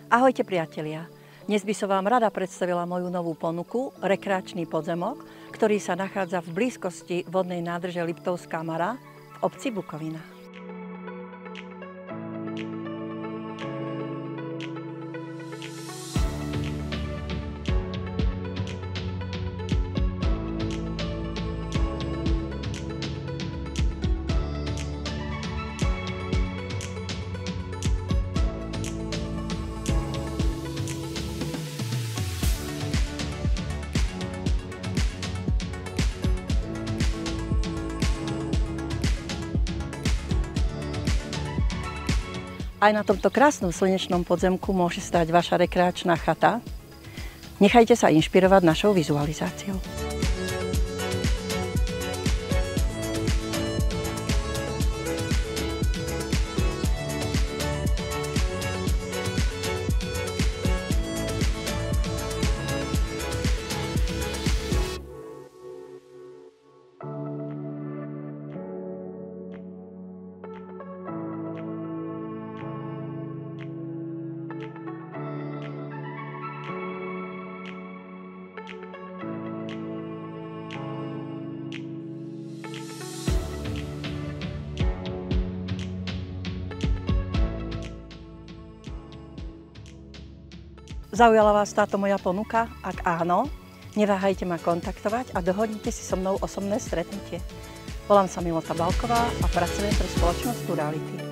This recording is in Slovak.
Ahojte priatelia, dnes by som vám rada predstavila moju novú ponuku, rekreačný podzemok, ktorý sa nachádza v blízkosti vodnej nádrže Liptovská Mara v obci Bukovina. Aj na tomto krásnom slnečnom podzemku môže stáť vaša rekreačná chata. Nechajte sa inšpirovať našou vizualizáciou. Zaujala vás táto moja ponuka? Ak áno, neváhajte ma kontaktovať a dohodnite si so mnou osobné stretnutie. Volám sa Milota Balková a pracujem pre spoločnosť Turality.